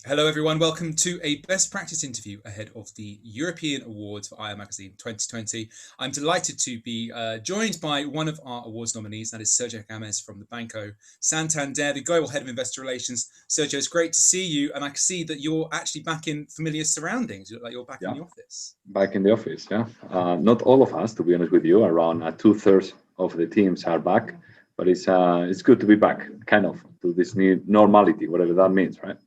Hello, everyone. Welcome to a best practice interview ahead of the European Awards for IR Magazine 2020. I'm delighted to be joined by one of our awards nominees, that is Sergio Gamez from the Banco Santander, the Global Head of Investor Relations. Sergio, it's great to see you, and I can see that you're actually back in familiar surroundings. You look like you're back in Yeah, the office. back in the office. Yeah, not all of us, to be honest with you. Around two-thirds of the teams are back, but it's good to be back, kind of to this new normality, whatever that means, right?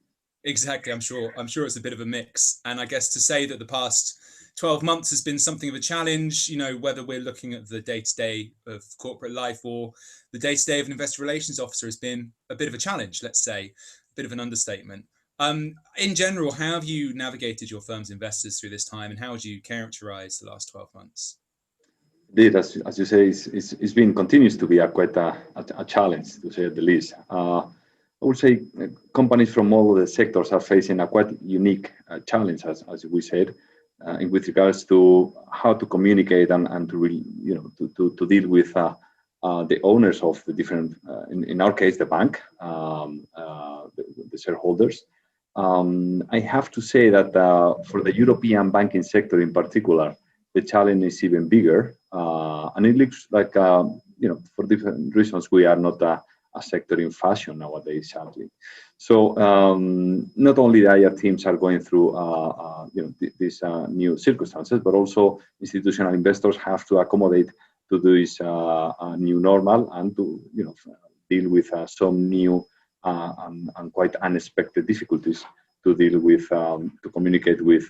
Exactly. I'm sure it's a bit of a mix. And I guess to say that the past 12 months has been something of a challenge, whether we're looking at the day-to-day of corporate life or the day-to-day of an investor relations officer has been a bit of a challenge, let's say, a bit of an understatement. In general, how have you navigated your firm's investors through this time, and how would you characterize the last 12 months? Indeed, as you say, it's been continues to be quite a challenge to say the least. I would say companies from all the sectors are facing a quite unique challenge, as we said, with regards to how to communicate and to really, to deal with the owners of the different, in our case, the bank, the shareholders. I have to say that for the European banking sector in particular, the challenge is even bigger, and it looks like for different reasons we are not a sector in fashion nowadays, sadly. So not only the IR teams are going through these new circumstances, but also institutional investors have to accommodate to this new normal and to deal with some new and quite unexpected difficulties to deal with to communicate with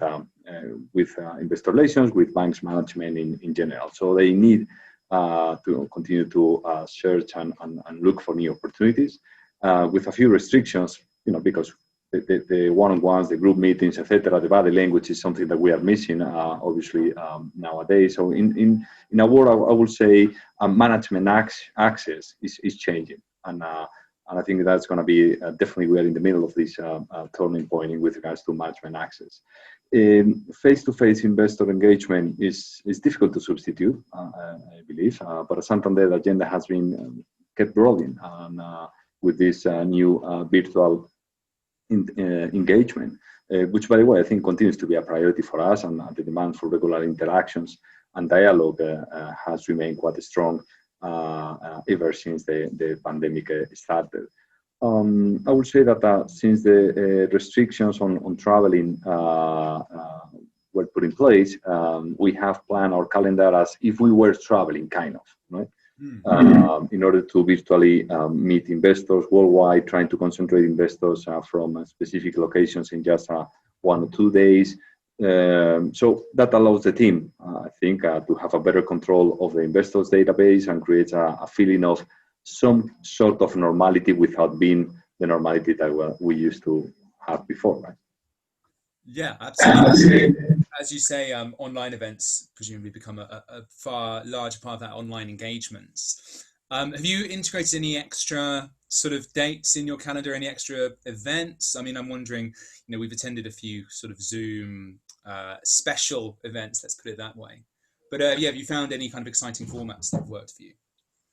investor relations, with banks management in general. So they need to continue to search and look for new opportunities with a few restrictions, because the one-on-ones, the group meetings, etc., the body language is something that we are missing, obviously, nowadays. So in a word, I would say management access is changing. And I think that's going to be definitely, we are in the middle of this turning point with regards to management access. Face-to-face investor engagement is difficult to substitute, I believe, but at Santander, the agenda has been kept rolling and, with this new virtual engagement, which, by the way, I think continues to be a priority for us, and the demand for regular interactions and dialogue has remained quite strong ever since the pandemic started. I would say that since the restrictions on traveling were put in place, we have planned our calendar as if we were traveling, kind of, right? In order to virtually meet investors worldwide, trying to concentrate investors from specific locations in just 1 or 2 days. So that allows the team, I think, to have a better control of the investors' database and creates a feeling of some sort of normality without being the normality that we used to have before, right? Yeah, absolutely. As you say, online events presumably become a far larger part of that online engagements. Have you integrated any extra sort of dates in your calendar, any extra events? I mean, I'm wondering, we've attended a few sort of Zoom special events, let's put it that way. But yeah, have you found any kind of exciting formats that have worked for you?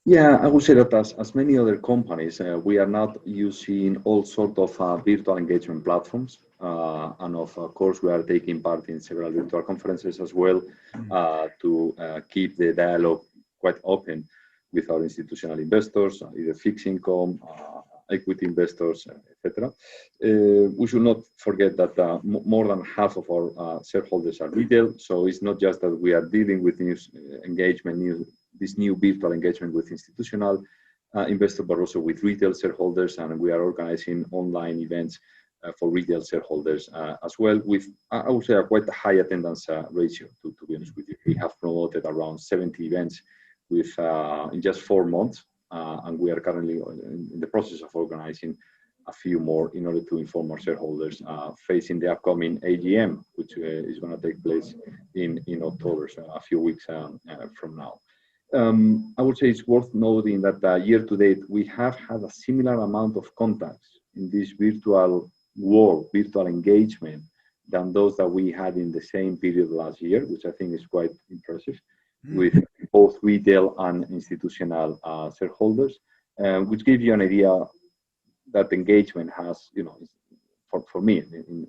Yeah, I would say that as many other companies, we are not using all sort of virtual engagement platforms. And of course, we are taking part in several virtual conferences as well to keep the dialogue quite open with our institutional investors, either fixed income, equity investors, etc. We should not forget that more than half of our shareholders are retail. So it's not just that we are dealing with this new virtual engagement with institutional investors, but also with retail shareholders. And we are organizing online events for retail shareholders as well, with, I would say, a quite high attendance ratio, to be honest with you. We have promoted around 70 events in just 4 months. And we are currently in the process of organizing a few more in order to inform our shareholders facing the upcoming AGM, which is going to take place in October, so a few weeks from now. I would say it's worth noting that year to date, we have had a similar amount of contacts in this virtual world, virtual engagement, than those that we had in the same period last year, which I think is quite impressive, with both retail and institutional shareholders, which gives you an idea that engagement has, for me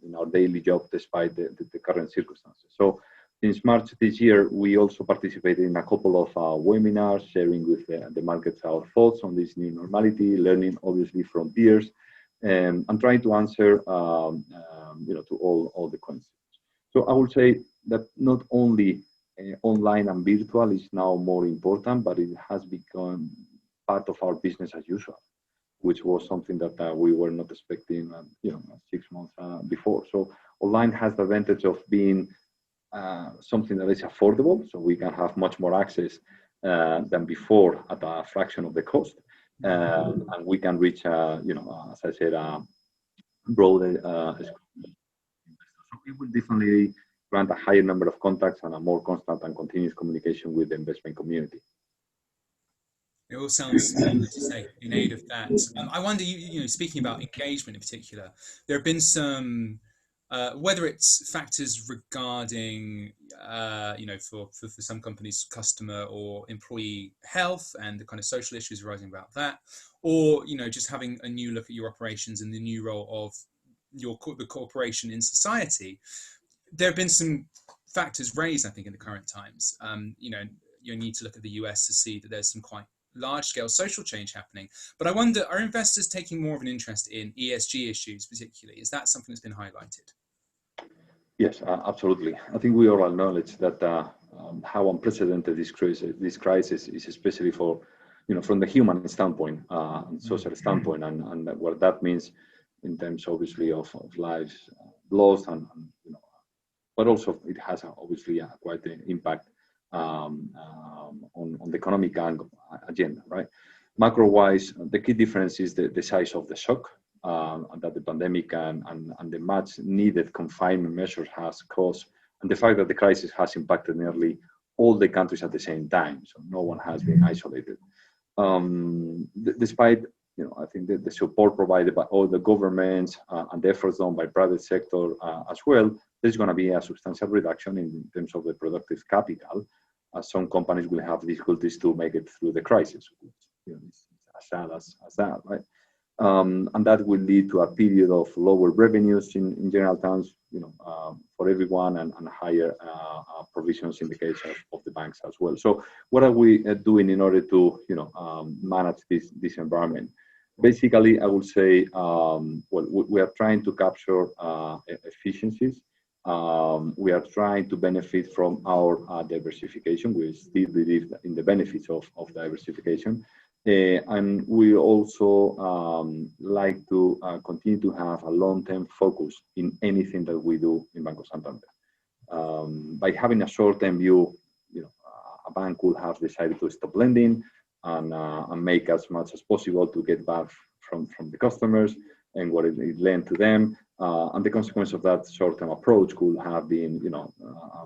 in our daily job despite the current circumstances. So since March this year, we also participated in a couple of webinars, sharing with the markets our thoughts on this new normality, learning obviously from peers, and trying to answer to all the questions. So I would say that not only online and virtual is now more important, but it has become part of our business as usual, which was something that we were not expecting 6 months before. So online has the advantage of being something that is affordable, so we can have much more access than before at a fraction of the cost, and we can reach, as I said, broader. So it will definitely grant a higher number of contacts and a more constant and continuous communication with the investment community. It all sounds, as you say, in aid of that. I wonder, speaking about engagement in particular, there have been some, whether it's factors regarding, for some companies, customer or employee health and the kind of social issues arising about that, or, just having a new look at your operations and the new role of the corporation in society. There have been some factors raised, I think, in the current times. You need to look at the US to see that there's some quite large-scale social change happening. But I wonder, are investors taking more of an interest in ESG issues particularly? Is that something that's been highlighted? Yes, absolutely. I think we all acknowledge that how unprecedented this crisis is, especially for, from the human standpoint, and social standpoint, and what that means in terms, obviously, of lives lost, and but also it has obviously quite an impact on the economic agenda, right? Macro-wise, the key difference is the size of the shock that the pandemic and the much needed confinement measures has caused, and the fact that the crisis has impacted nearly all the countries at the same time, so no one has been isolated. Despite, I think the support provided by all the governments and the efforts done by private sector as well, there's going to be a substantial reduction in terms of the productive capital, as some companies will have difficulties to make it through the crisis. It's as sad as that, right? And that will lead to a period of lower revenues in general terms, for everyone, and higher provisions in the case of the banks as well. So what are we doing in order to, manage this environment? Basically, I would say, we are trying to capture efficiencies. We are trying to benefit from our diversification. We still believe in the benefits of diversification. And we also like to continue to have a long-term focus in anything that we do in Banco Santander. By having a short-term view, a bank could have decided to stop lending and make as much as possible to get back from the customers and what it lent to them. And the consequence of that short-term approach could have been,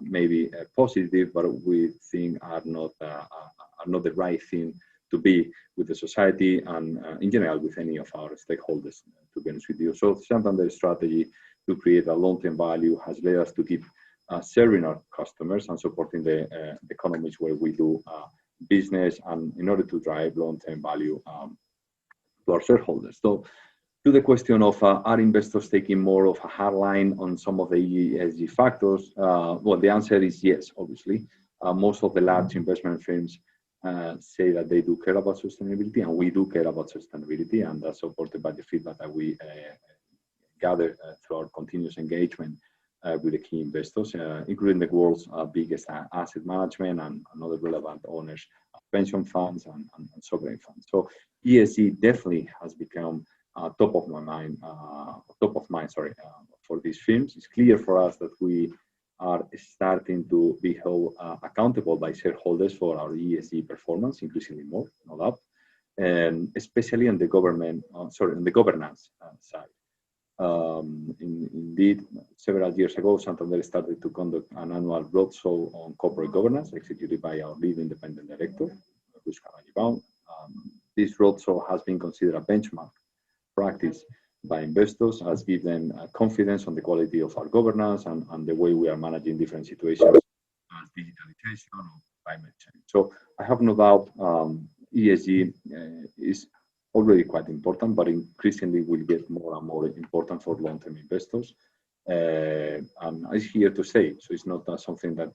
maybe positive, but we think are not the right thing to be with the society and in general with any of our stakeholders, to be honest with you. So Santander's strategy to create a long-term value has led us to keep serving our customers and supporting the economies where we do business, and in order to drive long-term value to our shareholders. So to the question of are investors taking more of a hard line on some of the ESG factors? Well, the answer is yes, obviously. Most of the large investment firms say that they do care about sustainability, and we do care about sustainability, and that's supported by the feedback that we gather through our continuous engagement with the key investors, including the world's biggest asset management and other relevant owners of pension funds and sovereign funds. So ESG definitely has become top of mind, for these firms. It's clear for us that we are starting to be held accountable by shareholders for our ESG performance, increasingly more, no doubt, and especially on the on the governance side. Indeed, several years ago, Santander started to conduct an annual roadshow on corporate governance, executed by our lead independent director, Luis Carvalho. This roadshow has been considered a benchmark practice by investors, has given confidence on the quality of our governance and the way we are managing different situations as digitalization or climate change. So I have no doubt ESG is already quite important, but increasingly will get more and more important for long-term investors. And it's here to stay. So it's not something that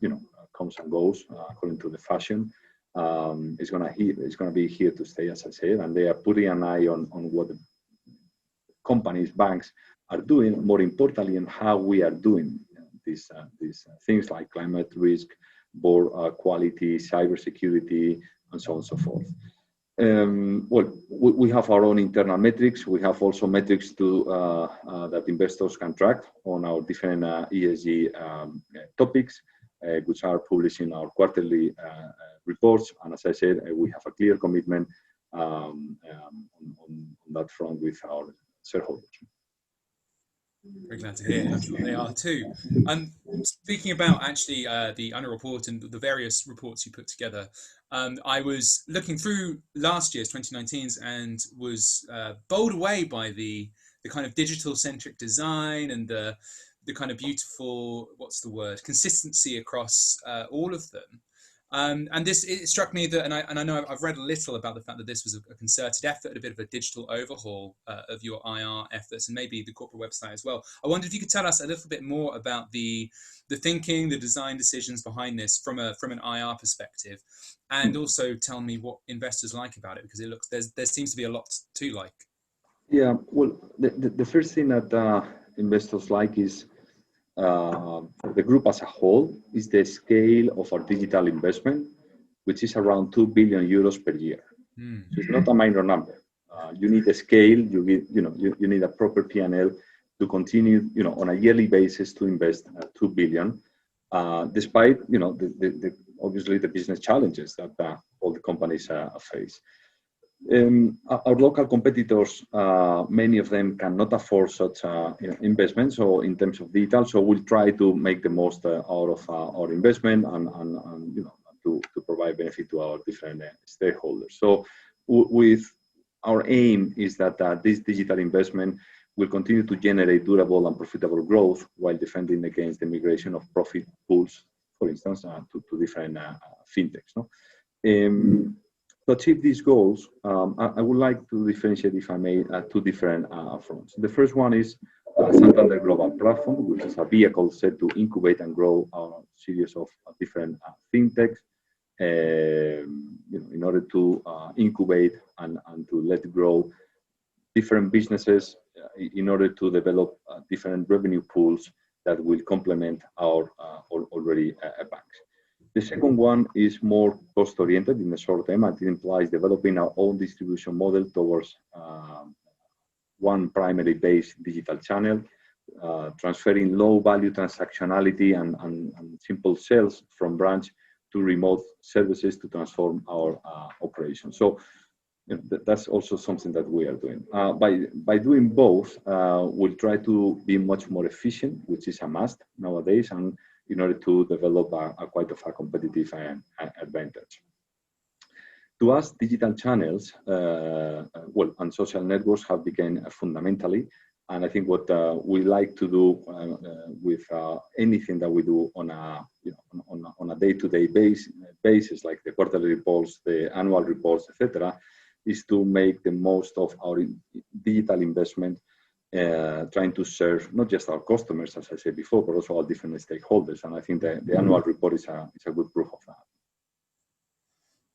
comes and goes according to the fashion. It's gonna be here to stay, as I said, and they are putting an eye on what the companies, banks are doing. More importantly, and how we are doing these things like climate risk, board quality, cybersecurity, and so on and so forth. Well, we have our own internal metrics. We have also metrics that investors can track on our different ESG topics, which are published in our quarterly reports. And as I said, we have a clear commitment on that front with our shareholders. Very glad to hear. I'm sure they are too. Speaking about actually the annual report and the various reports you put together, I was looking through last year's 2019's and was bowled away by the kind of digital centric design and the kind of beautiful, what's the word, consistency across all of them. And it struck me that, and I know I've read a little about the fact that this was a concerted effort, a bit of a digital overhaul of your IR efforts and maybe the corporate website as well. I wondered if you could tell us a little bit more about the thinking, the design decisions behind this from an IR perspective, and also tell me what investors like about it, because it looks there seems to be a lot to like. Yeah, well, the first thing that investors like is for the group as a whole is the scale of our digital investment, which is around 2 billion euros per year. So it's not a minor number. You need a scale. You need a proper P&L to continue, on a yearly basis to invest 2 billion, despite obviously the business challenges that all the companies face. Our local competitors, many of them cannot afford such investments, or in terms of digital. So we'll try to make the most out of our investment and to provide benefit to our different stakeholders. So with our aim is that this digital investment will continue to generate durable and profitable growth while defending against the migration of profit pools, for instance, to different fintechs. No? To achieve these goals, I would like to differentiate, if I may, two different fronts. The first one is Santander Global Platform, which is a vehicle set to incubate and grow a series of different fintechs, in order to incubate and to let grow different businesses, in order to develop different revenue pools that will complement our already banks. The second one is more cost-oriented in the short term, and it implies developing our own distribution model towards one primary based digital channel, transferring low-value transactionality and simple sales from branch to remote services to transform our operations. So that's also something that we are doing. By doing both, we'll try to be much more efficient, which is a must nowadays, and in order to develop quite a competitive advantage. To us, digital channels, and social networks have become fundamentally, and I think what we like to do with anything that we do on a day-to-day basis, like the quarterly reports, the annual reports, etc., is to make the most of our digital investment, trying to serve not just our customers, as I said before, but also all different stakeholders. And I think the annual report is a good proof of that.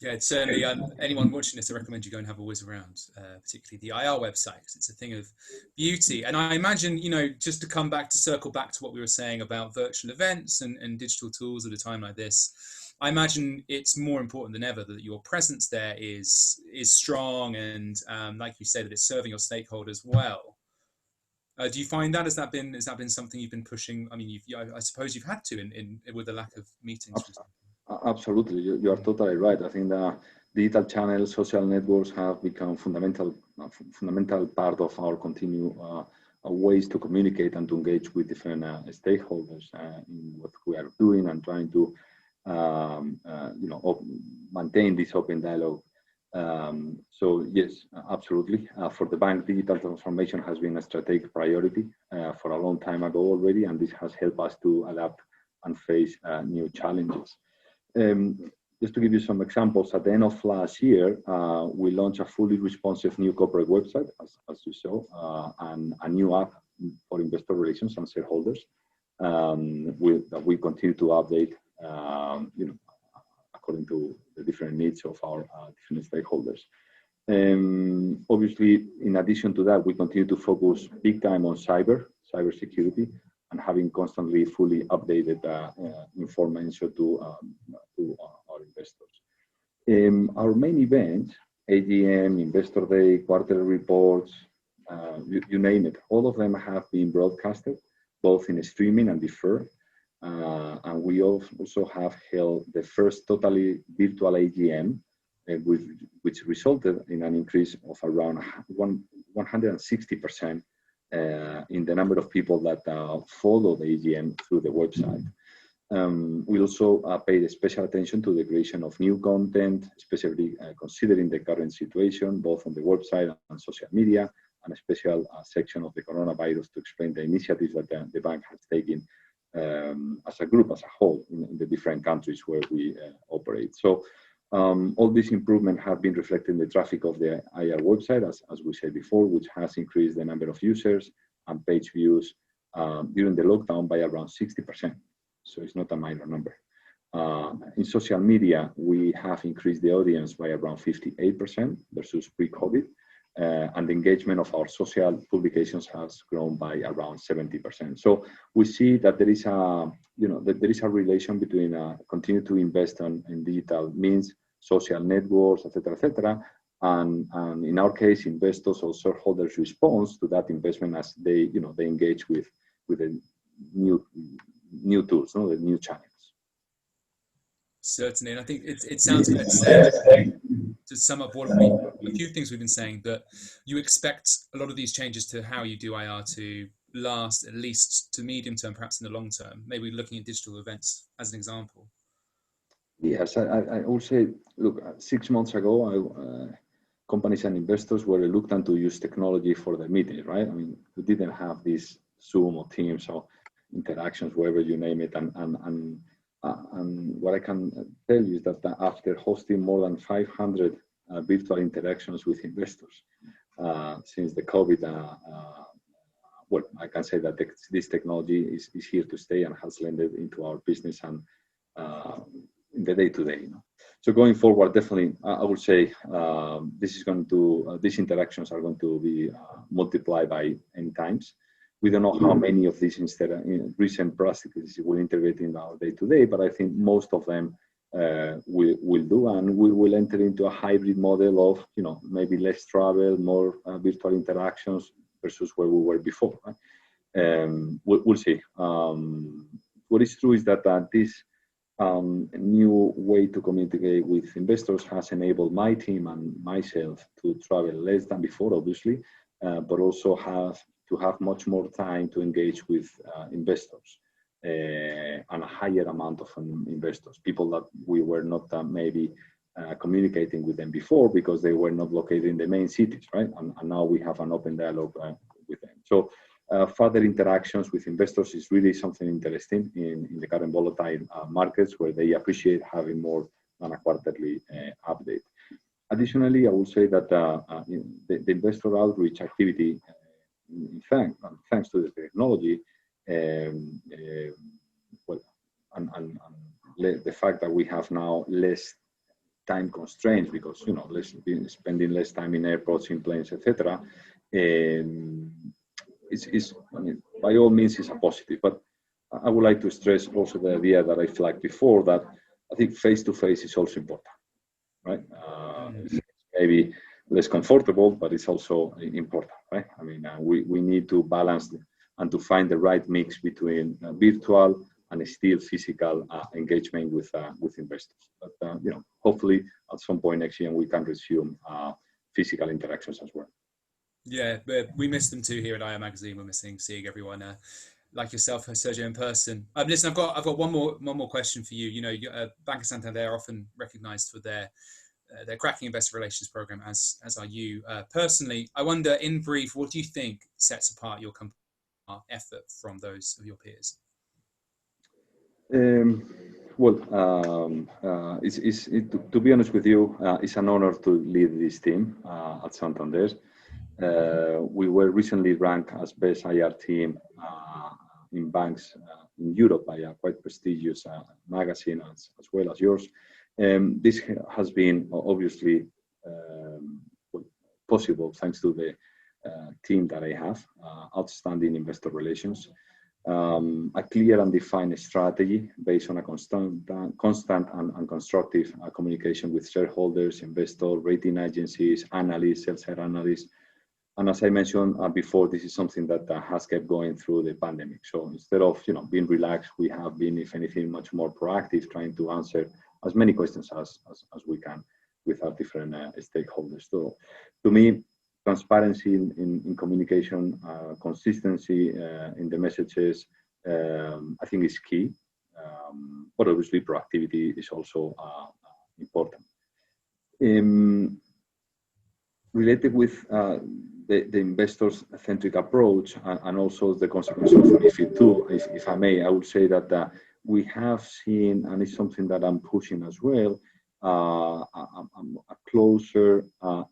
Yeah, it's certainly, anyone watching this, I recommend you go and have a whiz around, particularly the IR website, because it's a thing of beauty. And I imagine, just to circle back to what we were saying about virtual events and digital tools at a time like this, I imagine it's more important than ever that your presence there is strong and, like you said, that it's serving your stakeholders well. Do you find that has that been something you've been pushing? I mean, I suppose you've had to in with the lack of meetings. Absolutely, you are totally right. I think the digital channels, social networks have become fundamental part of our continued ways to communicate and to engage with different stakeholders in what we are doing and trying to maintain this open dialogue. So yes, absolutely. For the bank, digital transformation has been a strategic priority for a long time ago already, and this has helped us to adapt and face new challenges. just to give you some examples, at the end of last year, we launched a fully responsive new corporate website, as you saw, and a new app for investor relations and shareholders. That we continue to update, according to the different needs of our different stakeholders. Obviously, in addition to that, we continue to focus big time on cybersecurity, and having constantly fully updated information to our investors. Our main events, AGM, Investor Day, quarterly reports, you name it, all of them have been broadcasted, both in streaming and deferred. And we also have held the first totally virtual AGM, which resulted in an increase of around 160% in the number of people that follow the AGM through the website. We also paid special attention to the creation of new content, especially considering the current situation, both on the website and social media, and a special section of the coronavirus to explain the initiatives that the bank has taken as a group, as a whole, in the different countries where we operate. So all these improvements have been reflected in the traffic of the IR website, as we said before, which has increased the number of users and page views during the lockdown by around 60%. So it's not a minor number. In social media, we have increased the audience by around 58% versus pre-COVID. And the engagement of our social publications has grown by around 70%. So we see that there is a relation between continue to invest in digital means, social networks, etc., and in our case, investors or shareholders respond to that investment as they engage with the new tools, the new channels. Certainly, and I think it sounds fair to say, to sum up a few things we've been saying, that you expect a lot of these changes to how you do IR to last at least to medium term, perhaps in the long term, maybe looking at digital events as an example. Yes, I would say, look, 6 months ago, companies and investors were reluctant to use technology for their meetings, right? I mean, we didn't have this Zoom or Teams or interactions, wherever you name it, and what I can tell you is that after hosting more than 500 virtual interactions with investors since the COVID, well, I can say that this technology is here to stay and has landed into our business and in the day-to-day. So going forward, definitely, I would say these interactions are going to be multiplied by n times. We don't know how many of these recent practices will integrate in our day-to-day, but I think most of them will do, and we will enter into a hybrid model of, maybe less travel, more virtual interactions versus where we were before. Right? We'll see. What is true is that this new way to communicate with investors has enabled my team and myself to travel less than before, obviously, but also to have much more time to engage with investors and a higher amount of investors, people that we were not maybe communicating with them before because they were not located in the main cities, right? And now we have an open dialogue with them. So further interactions with investors is really something interesting in the current volatile markets, where they appreciate having more than a quarterly update. Additionally, I will say that the investor outreach activity, thanks to the technology, the fact that we have now less time constraints because spending less time in airports, in planes, etc. By all means, is a positive. But I would like to stress also the idea that I flagged before, that I think face-to-face is also important, right? Maybe less comfortable, but it's also important, right? I mean, we need to balance and to find the right mix between virtual and still physical engagement with investors. But hopefully at some point next year we can resume physical interactions as well. Yeah, but we miss them too here at IR Magazine. We're missing seeing everyone like yourself, Sergio, in person. Listen, I've got one more question for you. Banco Santander are often recognised for their cracking investor relations program, as are you. Personally, I wonder, in brief, what do you think sets apart your company effort from those of your peers? Well, to be honest with you, it's an honor to lead this team at Santander. We were recently ranked as best IR team in banks in Europe by a quite prestigious magazine as well as yours. This has been obviously possible thanks to the team that I have, outstanding investor relations, a clear and defined strategy based on a constant and constructive communication with shareholders, investors, rating agencies, analysts, sell-side analysts. And as I mentioned before, this is something that has kept going through the pandemic. So instead of being relaxed, we have been, if anything, much more proactive, trying to answer as many questions as we can with our different stakeholders. So to me, transparency in communication, consistency in the messages, I think is key. But obviously, proactivity is also important. Related with the investors-centric approach and also the consequence of MiFID II, if I may, I would say that we have seen, and it's something that I'm pushing as well, a closer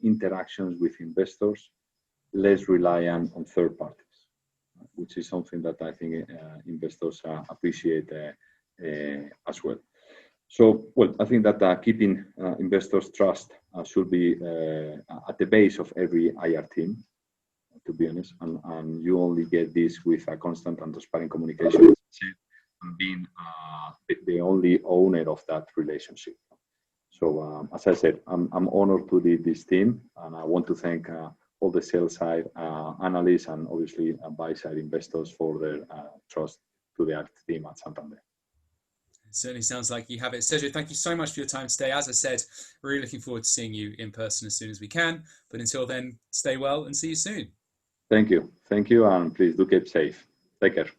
interactions with investors, less reliant on third parties, which is something that I think investors appreciate as well. So, well, I think that keeping investors' trust should be at the base of every IR team, to be honest, and you only get this with a constant and transparent communication and being the only owner of that relationship. So, as I said, I'm honored to lead this team, and I want to thank all the sales side analysts and obviously buy side investors for their trust to the team at Santander. It certainly sounds like you have it. Sergio, thank you so much for your time today. As I said, really looking forward to seeing you in person as soon as we can. But until then, stay well and see you soon. Thank you. Thank you. And please do keep safe. Take care.